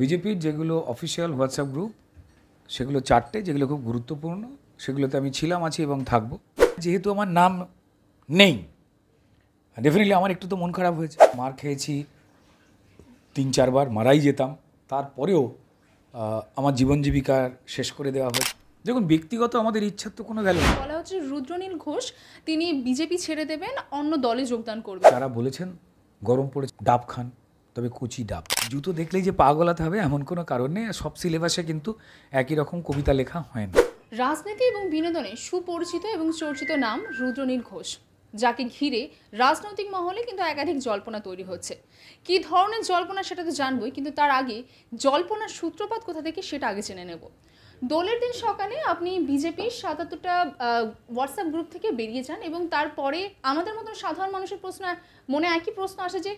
বিজেপির যেগুলো official WhatsApp group সেগুলো 4টে, যেগুলো খুব গুরুত্বপূর্ণ, সেগুলোতে আমি ছিলাম, আছি এবং থাকব। যেহেতু আমার নাম নেই, ডেফিনেটলি আমার একটু তো মন খারাপ হয়েছে। মার খেয়েছি 3-4 বার, মারাই যেতাম, তারপরেও আমার জীবন জীবিকার শেষ করে দেওয়া হয়েছে। দেখুন, ব্যক্তিগত আমাদের ইচ্ছার তো কোনো ভ্যালু নেই। বলা হচ্ছে রুদ্রনীল ঘোষ তিনি বিজেপি ছেড়ে দেবেন, অন্য দলে যোগদান করবেন। তারা বলেছেন গরম পড়ে ডাব খান, তবে কুচি ডাব। জুতো দেখলেই যে পা গলাতে হবে এমন কোনো কারণ নেই। সব সিলেবাসে কিন্তু একই রকম কবিতা লেখা হয় না। রাজনীতি এবং বিনোদনে সুপরিচিত এবং চর্চিত নাম রুদ্রনীল ঘোষ, যাকে ঘিরে রাজনৈতিক মহলে কিন্তু একাধিক জল্পনা তৈরি হচ্ছে। কী ধরনের জল্পনা সেটা তো জানবই, কিন্তু তার আগে জল্পনার সূত্রপাত কোথা থেকে সেটা আগে জেনে নেব। দোলের দিন সকালে আপনি বিজেপির ৭৭টা হোয়াটসঅ্যাপ গ্রুপ থেকে বেরিয়ে যান এবং তারপরে আমাদের মতন সাধারণ মানুষের মনে একই প্রশ্ন আসে যে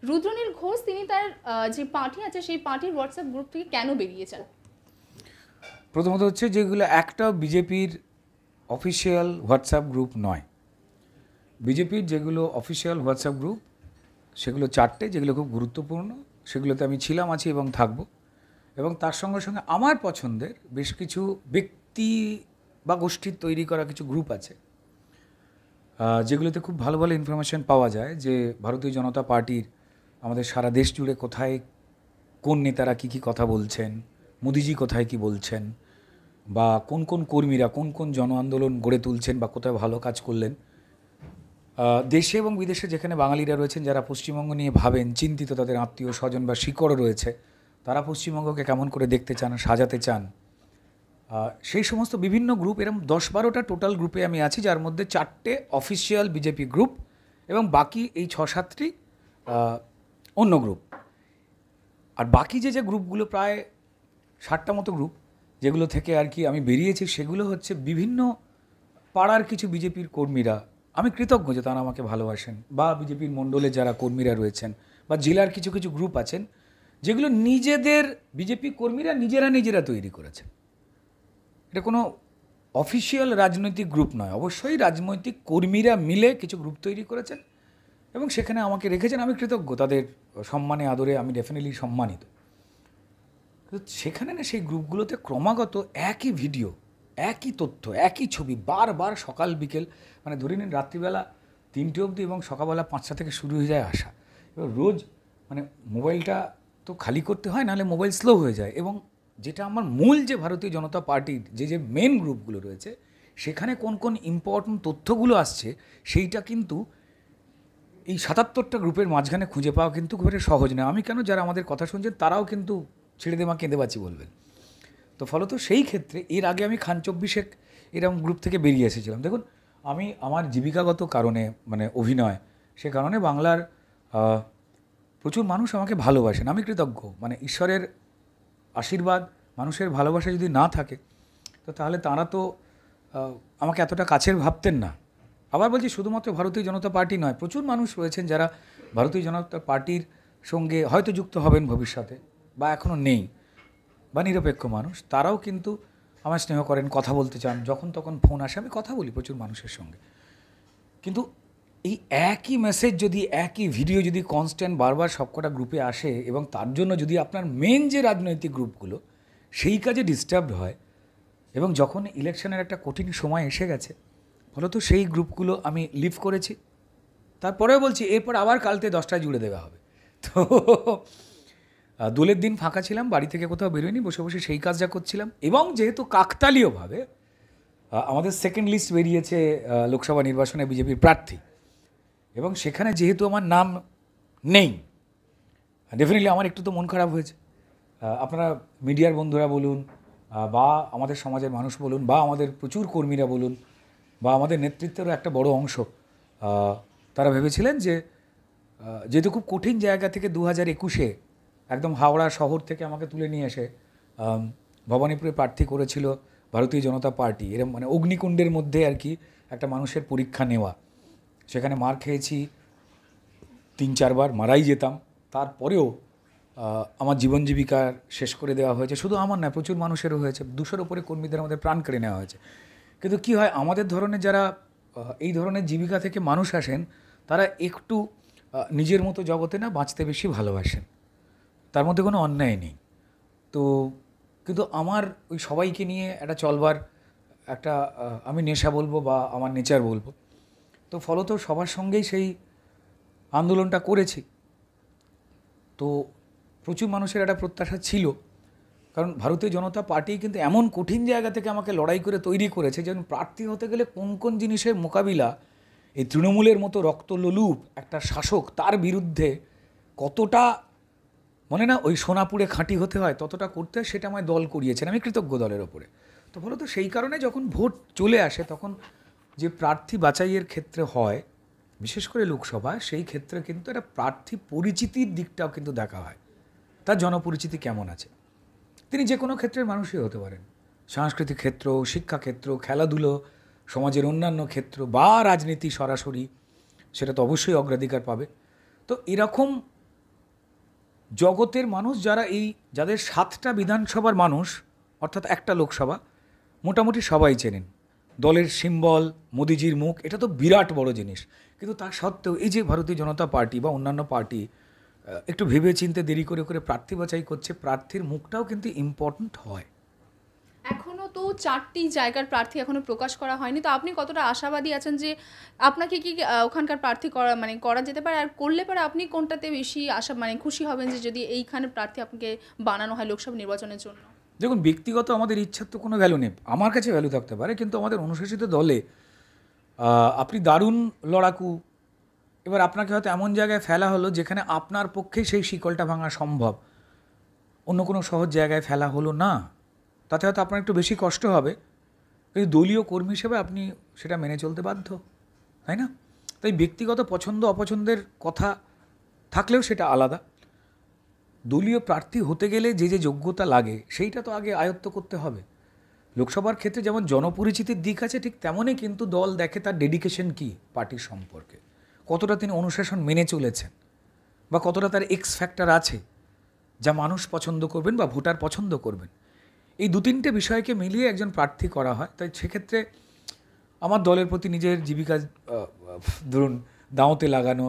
রুদ্রনীল ঘোষ তিনি তার যে পার্টি আছে সেই পার্টির হোয়াটসঅ্যাপ গ্রুপ থেকে কেন বেরিয়ে যান? প্রথমত হচ্ছে যেগুলো একটা বিজেপির অফিসিয়াল হোয়াটসঅ্যাপ গ্রুপ নয়। বিজেপির যেগুলো অফিসিয়াল হোয়াটসঅ্যাপ গ্রুপ সেগুলো 4টে, যেগুলো খুব গুরুত্বপূর্ণ, সেগুলোতে আমি ছিলাম, আছি এবং থাকব। এবং তার সঙ্গে সঙ্গে আমার পছন্দের বেশ কিছু ব্যক্তি বা গোষ্ঠীর তৈরি করা কিছু গ্রুপ আছে, যেগুলোতে খুব ভালো ভালো ইনফরমেশন পাওয়া যায় যে ভারতীয় জনতা পার্টির আমাদের সারা দেশ জুড়ে কোথায় কোন নেতারা কী কী কথা বলছেন, মোদিজি কোথায় কী বলছেন, বা কোন কোন কর্মীরা কোন কোন জন আন্দোলন গড়ে তুলছেন বা কোথায় ভালো কাজ করলেন। দেশে এবং বিদেশে যেখানে বাঙালিরা রয়েছেন, যারা পশ্চিমবঙ্গ নিয়ে ভাবেন, চিন্তিত, তাদের আত্মীয় স্বজন বা শিকড়ও রয়েছে, তারা পশ্চিমবঙ্গকে কেমন করে দেখতে চান, সাজাতে চান, সেই সমস্ত বিভিন্ন গ্রুপ, এরকম 10-12টা টোটাল গ্রুপে আমি আছি, যার মধ্যে 4টে অফিসিয়াল বিজেপি গ্রুপ এবং বাকি এই 6-7টি অন্য গ্রুপ। আর বাকি যে গ্রুপগুলো প্রায় 60টা মতো গ্রুপ, যেগুলো থেকে আর কি আমি বেরিয়েছি, সেগুলো হচ্ছে বিভিন্ন পাড়ার কিছু বিজেপির কর্মীরা। আমি কৃতজ্ঞ যে তারা আমাকে ভালোবাসেন, বা বিজেপির মণ্ডলে যারা কর্মীরা রয়েছেন, বা জেলার কিছু কিছু গ্রুপ আছেন, যেগুলো নিজেদের বিজেপি কর্মীরা নিজেরা তৈরি করেছেন। এটা কোনো অফিসিয়াল রাজনৈতিক গ্রুপ নয়, অবশ্যই রাজনৈতিক কর্মীরা মিলে কিছু গ্রুপ তৈরি করেছেন এবং সেখানে আমাকে রেখেছেন। আমি কৃতজ্ঞ, তাদের সম্মানে আদরে আমি ডেফিনেটলি সম্মানিত। সেখানে না, সেই গ্রুপগুলোতে ক্রমাগত একই ভিডিও, একই তথ্য, একই ছবি বারবার সকাল বিকেল, মানে ধরে নিন রাত্রিবেলা 3টে অবধি এবং সকালবেলা 5টা থেকে শুরু হয়ে যায় আসা। এবার রোজ মানে মোবাইলটা তো খালি করতে হয়, নাহলে মোবাইল স্লো হয়ে যায়। এবং যেটা আমার মূল যে ভারতীয় জনতা পার্টির যে মেন গ্রুপগুলো রয়েছে, সেখানে কোন কোন ইম্পর্টেন্ট তথ্যগুলো আসছে, সেইটা কিন্তু এই 77টা গ্রুপের মাঝখানে খুঁজে পাওয়া কিন্তু খুব একটা সহজ নয়। আমি কেন, যারা আমাদের কথা শুনছেন তারাও কিন্তু ছেড়ে দে মা কেঁদে বাঁচি বলবেন। তো ফলত সেই ক্ষেত্রে এর আগে আমি খান 24 এরকম গ্রুপ থেকে বেরিয়ে এসেছিলাম। দেখুন, আমি আমার জীবিকাগত কারণে, মানে অভিনয়, সে কারণে বাংলার প্রচুর মানুষ আমাকে ভালোবাসেন। আমি কৃতজ্ঞ, মানে ঈশ্বরের আশীর্বাদ, মানুষের ভালোবাসা যদি না থাকে তো তাহলে তারা তো আমাকে এতটা কাছের ভাবতেন না। আবার বলছি, শুধুমাত্র ভারতীয় জনতা পার্টি নয়, প্রচুর মানুষ রয়েছেন যারা ভারতীয় জনতা পার্টির সঙ্গে হয়তো যুক্ত হবেন ভবিষ্যতে, বা এখনও নেই, বা নিরপেক্ষ মানুষ, তারাও কিন্তু আমার স্নেহ করেন, কথা বলতে চান। যখন তখন ফোন আসে, আমি কথা বলি প্রচুর মানুষের সঙ্গে। কিন্তু এই একই মেসেজ যদি, একই ভিডিও যদি কনস্ট্যান্ট বারবার সবকটা গ্রুপে আসে, এবং তার জন্য যদি আপনার মেন যে রাজনৈতিক গ্রুপগুলো সেই কাজে ডিস্টার্বড হয়, এবং যখন ইলেকশনের একটা কঠিন সময় এসে গেছে, ফলত সেই গ্রুপগুলো আমি লিভ করেছি। তারপরেও বলছি, এরপর আবার কালকে 10টায় জুড়ে দেওয়া হবে। তো দোলের দিন ফাঁকা ছিলাম, বাড়ি থেকে কোথাও বেরোয়নি, বসে বসে সেই কাজটা করছিলাম। এবং যেহেতু কাকতালীয়ভাবে আমাদের সেকেন্ড লিস্ট বেরিয়েছে লোকসভা নির্বাচনে বিজেপির প্রার্থী, এবং সেখানে যেহেতু আমার নাম নেই, ডেফিনেটলি আমার একটু তো মন খারাপ হয়েছে। আপনারা মিডিয়ার বন্ধুরা বলুন, বা আমাদের সমাজের মানুষ বলুন, বা আমাদের প্রচুর কর্মীরা বলুন, বা আমাদের নেতৃত্বেরও একটা বড় অংশ, তারা ভেবেছিলেন যে যেহেতু খুব কঠিন জায়গা থেকে 2021-এ একদম হাওড়া শহর থেকে আমাকে তুলে নিয়ে এসে ভবানীপুরে প্রার্থী করেছিল ভারতীয় জনতা পার্টি, এরকম মানে অগ্নিকুণ্ডের মধ্যে আর কি একটা মানুষের পরীক্ষা নেওয়া। সেখানে মার খেয়েছি 3-4 বার, মারাই যেতাম, তারপরেও আমার জীবন জীবিকার শেষ করে দেওয়া হয়েছে। শুধু আমার নয়, প্রচুর মানুষেরও হয়েছে। 200-র উপরে কর্মীদের আমাদের প্রাণ কেড়ে নেওয়া হয়েছে। কিন্তু কী হয়, আমাদের ধরনের যারা এই ধরনের জীবিকা থেকে মানুষ আসেন, তারা একটু নিজের মতো জগতে না বাঁচতে বেশি ভালোবাসেন। তার মধ্যে কোনো অন্যায় নেই। তো কিন্তু আমার ওই সবাইকে নিয়ে একটা চলবার একটা আমি নেশা বলবো বা আমার নেচার বলবো, তো ফলত সবার সঙ্গেই সেই আন্দোলনটা করেছি। তো প্রচুর মানুষের একটা প্রত্যাশা ছিল, কারণ ভারতীয় জনতা পার্টি কিন্তু এমন কঠিন জায়গা থেকে আমাকে লড়াই করে তৈরি করেছে, যেমন প্রার্থী হতে গেলে কোন কোন জিনিসের মোকাবিলা এই তৃণমূলের মতো রক্তলোলুপ একটা শাসক তার বিরুদ্ধে কতটা, মনে না ওই সোনাপুরে খাঁটি হতে হয়, ততটা করতে হয়, সেটা আমায় দল করিয়েছেন, আমি কৃতজ্ঞ দলের ওপরে। তো ফলত সেই কারণে যখন ভোট চলে আসে তখন যে প্রার্থী বাছাইয়ের ক্ষেত্রে হয়, বিশেষ করে লোকসভা, সেই ক্ষেত্রে কিন্তু একটা প্রার্থী পরিচিতির দিকটাও কিন্তু দেখা হয়, তার জনপরিচিতি কেমন আছে। তিনি যে কোনো ক্ষেত্রের মানুষই হতে পারেন, সাংস্কৃতিক ক্ষেত্র, শিক্ষাক্ষেত্র, খেলাধুলো, সমাজের অন্যান্য ক্ষেত্র বা রাজনীতি সরাসরি, সেটা তো অবশ্যই অগ্রাধিকার পাবে। তো এরকম জগতের মানুষ যারা যাদের 7টা বিধানসভার মানুষ, অর্থাৎ একটা লোকসভা, মোটামুটি সবাই চেনেন। দলের সিম্বল মোদিজির মুখ, এটা তো বিরাট বড় জিনিস। কিন্তু তা সত্ত্বেও এই যে ভারতীয় জনতা পার্টি বা অন্যান্য পার্টি একটু ভেবে চিন্তে দেরি করে করে প্রার্থী বাছাই করছে, প্রার্থীর মুখটাও কিন্তু ইম্পর্ট্যান্ট হয়। এখনো তো 4টি জায়গার প্রার্থী এখনো প্রকাশ করা হয়নি, তো আপনি কতটা আশাবাদী আছেন যে আপনাকে কি ওখানকার প্রার্থী করা যেতে পারে, আর করলে পরে আপনি কোনটাতে বেশি খুশি হবেন যে যদি এইখানে প্রার্থী আপনাকে বানানো হয় লোকসভা নির্বাচনের জন্য? দেখুন, ব্যক্তিগত আমাদের ইচ্ছার তো কোনো ভ্যালু নেই, আমার কাছে ভ্যালু থাকতে পারে, কিন্তু আমাদের অনুশাসিত দলে আপনি দারুণ লড়াকু, এবার আপনাকে হয়তো এমন জায়গায় ফেলা হলো যেখানে আপনার পক্ষেই সেই শিকলটা ভাঙা সম্ভব, অন্য কোনো সহজ জায়গায় ফেলা হলো না, তাতে হয়তো আপনার একটু বেশি কষ্ট হবে, কিন্তু দলীয় কর্মী হিসেবে আপনি সেটা মেনে চলতে বাধ্য, তাই না? তাই ব্যক্তিগত পছন্দ অপছন্দের কথা থাকলেও সেটা আলাদা। দলীয় প্রার্থী হতে গেলে যে যে যোগ্যতা লাগে সেইটা তো আগে আয়ত্ত করতে হবে। লোকসভার ক্ষেত্রে যেমন জনপরিচিতির দিক আছে, ঠিক তেমনই কিন্তু দল দেখে তার ডেডিকেশন কী পার্টির সম্পর্কে, কতটা তিনি অনুশাসন মেনে চলেছেন, বা কতটা তার এক্স ফ্যাক্টর আছে যা মানুষ পছন্দ করবেন বা ভোটার পছন্দ করবেন। এই 2-3টে বিষয়কে মিলিয়ে একজন প্রার্থী করা হয়। তাই সেক্ষেত্রে আমার দলের প্রতি নিজের জীবিকা ধরুন দাঁওতে লাগানো,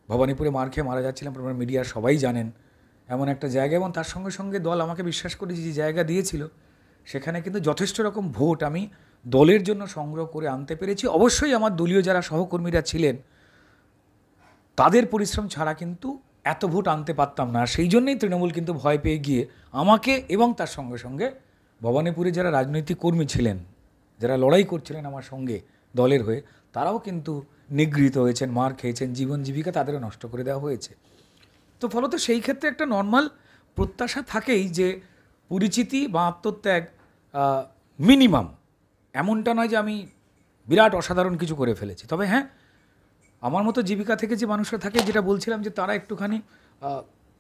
ভবানীপুরে মার খেয়ে মারা যাচ্ছিলাম, আপনারা মিডিয়ার সবাই জানেন, এমন একটা জায়গা, এবং তার সঙ্গে সঙ্গে দল আমাকে বিশ্বাস করে যে জায়গা দিয়েছিল সেখানে কিন্তু যথেষ্ট রকম ভোট আমি দলের জন্য সংগ্রহ করে আনতে পেরেছি। অবশ্যই আমার দলীয় যারা সহকর্মীরা ছিলেন তাদের পরিশ্রম ছাড়া কিন্তু এত ভোট আনতে পারতাম না। সেই জন্যই তৃণমূল কিন্তু ভয় পেয়ে গিয়ে আমাকে এবং তার সঙ্গে সঙ্গে ভবানীপুরে যারা রাজনৈতিক কর্মী ছিলেন, যারা লড়াই করছিলেন আমার সঙ্গে দলের হয়ে, তারাও কিন্তু নিগৃহীত হয়েছেন, মার খেয়েছেন, জীবন জীবিকা তাদেরও নষ্ট করে দেওয়া হয়েছে। তো ফলত সেই ক্ষেত্রে একটা নর্মাল প্রত্যাশা থাকেই যে পরিচিতি বা আত্মত্যাগ মিনিমাম, এমনটা নয় যে আমি বিরাট অসাধারণ কিছু করে ফেলেছি। তবে হ্যাঁ, আমার মতো জীবিকা থেকে যে মানুষরা থাকে, যেটা বলছিলাম যে তারা একটুখানি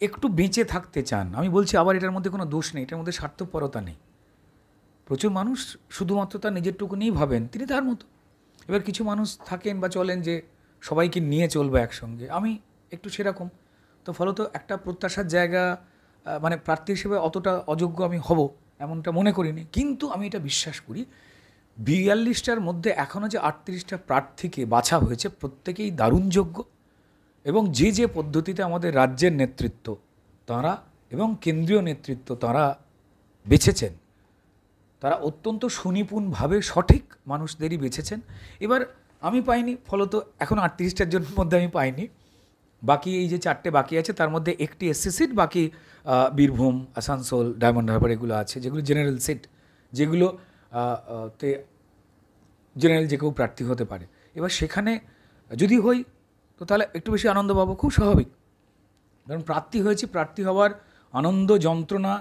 একটু বেঁচে থাকতে চান। আমি বলছি আবার, এটার মধ্যে কোনো দোষ নেই, এটার মধ্যে স্বার্থপরতা নেই। প্রচুর মানুষ শুধুমাত্র তার নিজেরটুকু নিয়েই ভাবেন, তিনি তার মতো। এবার কিছু মানুষ থাকেন বা চলেন যে সবাইকে নিয়ে চলবে একসঙ্গে, আমি একটু সেরকম। তো ফলত একটা প্রত্যাশার জায়গা, মানে প্রার্থী হিসেবে অতটা অযোগ্য আমি হব এমনটা মনে করিনি, কিন্তু আমি এটা বিশ্বাস করি 42টার মধ্যে এখনও যে 38টা প্রার্থীকে বাছা হয়েছে প্রত্যেকেই দারুণ যোগ্য, এবং যে যে পদ্ধতিতে আমাদের রাজ্যের নেতৃত্ব তাঁরা এবং কেন্দ্রীয় নেতৃত্ব তাঁরা বেছেছেন, তারা অত্যন্ত সুনিপুণভাবে সঠিক মানুষদেরই বেছেছেন। এবার আমি পাইনি, ফলত এখন 38টার জন্য মধ্যে আমি পাইনি, বাকি এই যে 4টে বাকি আছে তার মধ্যে একটি এসসি সিট, বাকি বীরভূম, আসানসোল, ডায়মন্ড হারবার এগুলো আছে, যেগুলো জেনারেল সিট, যেগুলো তে জেনারেল যে কেউ প্রার্থী হতে পারে। এবার সেখানে যদি হই তো তাহলে একটু বেশি আনন্দ পাবো, খুব স্বাভাবিক, কারণ প্রার্থী হয়েছি, প্রার্থী হওয়ার আনন্দ, যন্ত্রণা,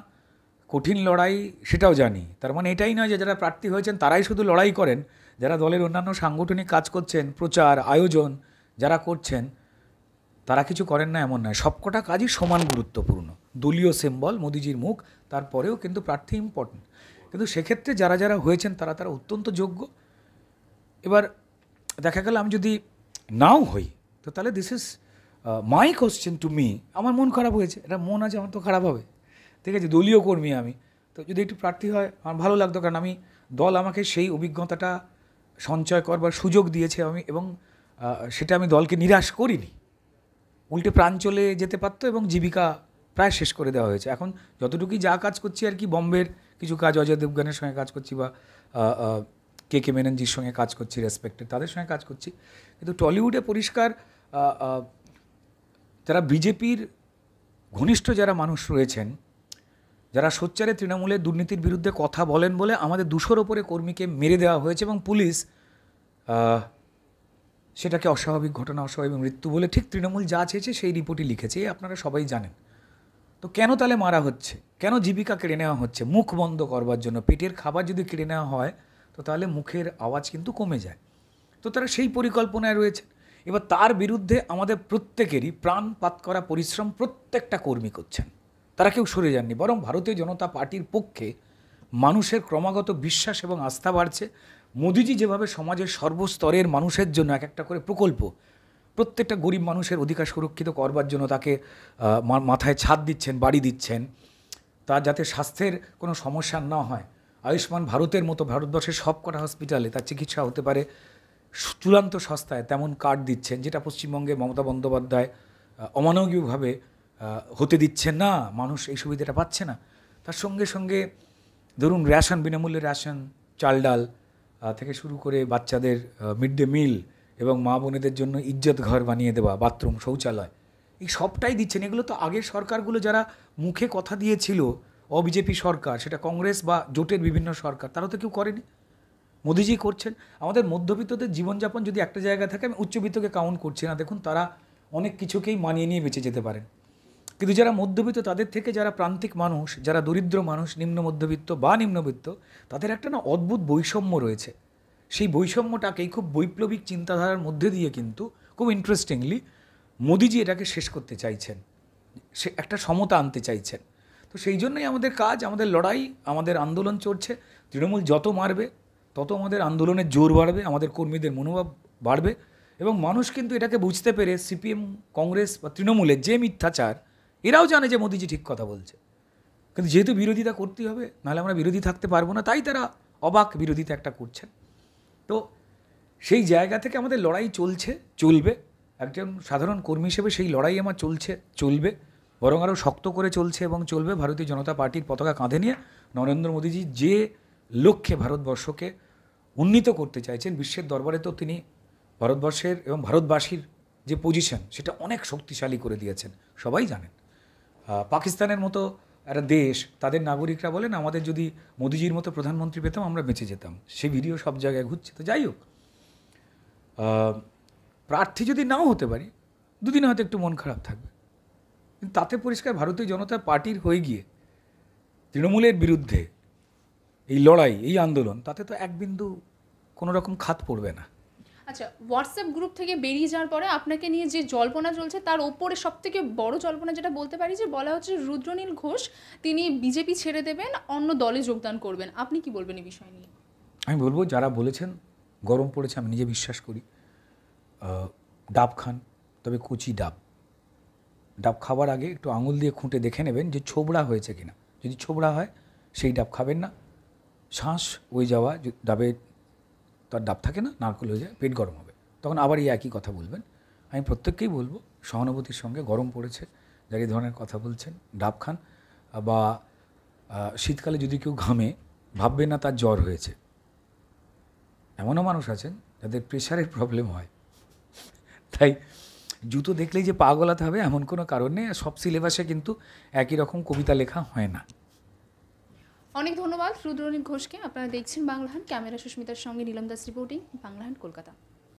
কঠিন লড়াই সেটাও জানি। তার মানে এটাই নয় যে যারা প্রার্থী হয়েছেন তারাই শুধু লড়াই করেন, যারা দলের অন্যান্য সাংগঠনিক কাজ করছেন, প্রচার আয়োজন যারা করছেন, তারা কিছু করেন না এমন নয়, সবকটা কাজই সমান গুরুত্বপূর্ণ। দলীয় সিম্বল মোদিজির মুখ, তারপরেও কিন্তু প্রার্থী ইম্পর্টেন্ট। কিন্তু সেক্ষেত্রে যারা যারা হয়েছেন তারা অত্যন্ত যোগ্য। এবার দেখা গেল আমি যদি নাও হই, তো তাহলে this is my question to me, আমার মন খারাপ হয়েছে, এটা মন আছে আমার তো খারাপ হবে, ঠিক আছে, দলীয় কর্মী আমি, তো যদি একটু প্রার্থী হয় আমার ভালো লাগতো, কারণ আমি দল আমাকে সেই অভিজ্ঞতাটা সঞ্চয় করবার সুযোগ দিয়েছে, আমি এবং সেটা আমি দলকে নিরাশ করিনি, উল্টে প্রাণ চলে যেতে পারতো এবং জীবিকা প্রায় শেষ করে দেওয়া হয়েছে। এখন যতটুকুই যা কাজ করছি আর কি, বম্বের কিছু কাজ অজয় দেবগানের সঙ্গে কাজ করছি, বা কে মেননজির সঙ্গে কাজ করছি, রেসপেক্টেড তাদের সঙ্গে কাজ করছি। কিন্তু টলিউডে পরিষ্কার যারা বিজেপির ঘনিষ্ঠ যারা মানুষ রয়েছেন, যারা সোচ্চারে তৃণমূলের দুর্নীতির বিরুদ্ধে কথা বলেন বলে আমাদের 200-র ওপরে কর্মীকে মেরে দেওয়া হয়েছে, এবং পুলিশ সেটাকে অস্বাভাবিক ঘটনা, অস্বাভাবিক মৃত্যু বলে ঠিক তৃণমূল যা চেয়েছে সেই রিপোর্টই লিখেছে, আপনারা সবাই জানেন। তো কেন তাহলে মারা হচ্ছে, কেন জীবিকা কেড়ে নেওয়া হচ্ছে? মুখ বন্ধ করবার জন্য। পেটের খাবার যদি কেড়ে নেওয়া হয় তো তাহলে মুখের আওয়াজ কিন্তু কমে যায়। তো তারা সেই পরিকল্পনায় রয়েছে। এবার তার বিরুদ্ধে আমাদের প্রত্যেকেরই প্রাণপাত করা পরিশ্রম প্রত্যেকটা কর্মী করছেন, তারা কেউ সরে যাননি। বরং ভারতীয় জনতা পার্টির পক্ষে মানুষের ক্রমাগত বিশ্বাস এবং আস্থা বাড়ছে। মোদিজি যেভাবে সমাজের সর্বস্তরের মানুষের জন্য এক একটা করে প্রকল্প, প্রত্যেকটা গরিব মানুষের অধিকার সুরক্ষিত করবার জন্য তাকে মাথায় ছাদ দিচ্ছেন, বাড়ি দিচ্ছেন, তার যাতে স্বাস্থ্যের কোনো সমস্যা না হয়। আয়ুষ্মান ভারতের মতো ভারতবর্ষের সব কটা হসপিটালে তার চিকিৎসা হতে পারে চূড়ান্ত সস্তায়, তেমন কার্ড দিচ্ছেন, যেটা পশ্চিমবঙ্গে মমতা বন্দ্যোপাধ্যায় অমানবিকভাবে হতে দিচ্ছেন না, মানুষ এই সুবিধাটা পাচ্ছে না। তার সঙ্গে সঙ্গে ধরুন রেশন, বিনামূল্যে রেশন, চাল ডাল থেকে শুরু করে বাচ্চাদের মিড ডে মিল, এবং মা বোনেদের জন্য ইজ্জত ঘর বানিয়ে দেওয়া, বাথরুম, শৌচালয়, এই সবটাই দিচ্ছেন। এগুলো তো আগের সরকারগুলো যারা মুখে কথা দিয়েছিল, অবিজেপি সরকার, সেটা কংগ্রেস বা জোটের বিভিন্ন সরকার, তারা তো কেউ করেনি, মোদিজি করছেন। আমাদের মধ্যবিত্তদের জীবনযাপন যদি একটা জায়গায় থাকে, আমি উচ্চবিত্তকে কাউন্ট করছি না, দেখুন তারা অনেক কিছুকেই মানিয়ে নিয়ে বেঁচে যেতে পারেন। কিন্তু যারা মধ্যবিত্ত, তাদের থেকে যারা প্রান্তিক মানুষ, যারা দরিদ্র মানুষ, নিম্ন মধ্যবিত্ত বা নিম্নবিত্ত, তাদের একটা না অদ্ভুত বৈষম্য রয়েছে। সেই বৈষম্যটাকেই খুব বৈপ্লবিক চিন্তাধারার মধ্যে দিয়ে কিন্তু খুব ইন্টারেস্টিংলি মোদিজি এটাকে শেষ করতে চাইছেন, সে একটা সমতা আনতে চাইছেন। তো সেই জন্যই আমাদের কাজ, আমাদের লড়াই, আমাদের আন্দোলন চলছে। তৃণমূল যত মারবে তত আমাদের আন্দোলনের জোর বাড়বে, আমাদের কর্মীদের মনোভাব বাড়বে, এবং মানুষ কিন্তু এটাকে বুঝতে পেরে সিপিএম, কংগ্রেস বা তৃণমূলের যে মিথ্যাচার, এরাও জানে যে মোদিজি ঠিক কথা বলছে, কিন্তু যেহেতু বিরোধিতা করতেই হবে, নাহলে আমরা বিরোধী থাকতে পারবো না, তাই তারা অবাক বিরোধিতা একটা করছেন। তো সেই জায়গা থেকে আমাদের লড়াই চলছে, চলবে। একজন সাধারণ কর্মী হিসেবে সেই লড়াই আমার চলছে, চলবে, বরং আরও শক্ত করে চলছে এবং চলবে। ভারতীয় জনতা পার্টির পতাকা কাঁধে নিয়ে নরেন্দ্র মোদীজি যে লক্ষ্যে ভারতবর্ষকে উন্নীত করতে চাইছেন বিশ্বের দরবারে, তো তিনি ভারতবর্ষের এবং ভারতবাসীর যে পজিশন সেটা অনেক শক্তিশালী করে দিয়েছেন, সবাই জানেন। পাকিস্তানের মতো একটা দেশ, তাদের নাগরিকরা বলেন আমাদের যদি মোদিজির মতো প্রধানমন্ত্রী পেতাম আমরা বেঁচে যেতাম, সেই ভিডিও সব জায়গায় ঘুরছে। তো যাই হোক, প্রার্থী যদি নাও হতে পারি, দুদিনে হয়তো একটু মন খারাপ থাকবে, কিন্তু তাতে পরিষ্কার ভারতীয় জনতা পার্টির হয়ে গিয়ে তৃণমূলের বিরুদ্ধে এই লড়াই, এই আন্দোলন, তাতে তো এক বিন্দু কোনো রকম খাত পড়বে না। আচ্ছা, হোয়াটসঅ্যাপ গ্রুপ থেকে বেরিয়ে যাওয়ার পরে আপনাকে নিয়ে যে জল্পনা চলছে, তার ওপরে সবথেকে বড় জল্পনা যেটা বলতে পারি, যে বলা হচ্ছে রুদ্রনীল ঘোষ তিনি বিজেপি ছেড়ে দেবেন, অন্য দলে যোগদান করবেন। আপনি কি বলবেন এই বিষয় নিয়ে? আমি বলবো যারা বলেছেন গরম পড়েছে, আমি নিজে বিশ্বাস করি। ডাব খান, তবে কচি ডাব। ডাব খাবার আগে একটু আঙুল দিয়ে খুঁটে দেখে নেবেন যে ছোবড়া হয়েছে কিনা। যদি ছোবড়া হয় সেই ডাব খাবেন না, শ্বাস হয়ে যাওয়া ডাবে, তার ডাব থাকে না, নারকেল হয়ে যায়, পেট গরম হবে, তখন আবার এই একই কথা বলবেন। আমি প্রত্যেককেই বলবো সহানুভূতির সঙ্গে, গরম পড়েছে, যারা এই ধরনের কথা বলছেন ডাব খান। বা শীতকালে যদি কেউ ঘামে, ভাববেন না তার জ্বর হয়েছে। এমনও মানুষ আছেন যাদের প্রেশারের প্রবলেম হয়, তাই জুতো দেখলেই যে পা গলাতে হবে এমন কোনো কারণ নেই। সব সিলেবাসে কিন্তু একই রকম কবিতা লেখা হয় না। অনেক ধন্যবাদ রুদ্রনীল ঘোষকে। আপনারা দেখছেন বাংলাহান, ক্যামেরা সুস্মিতার সঙ্গে নীলম দাস রিপোর্টিং, বাংলাহান, কলকাতা।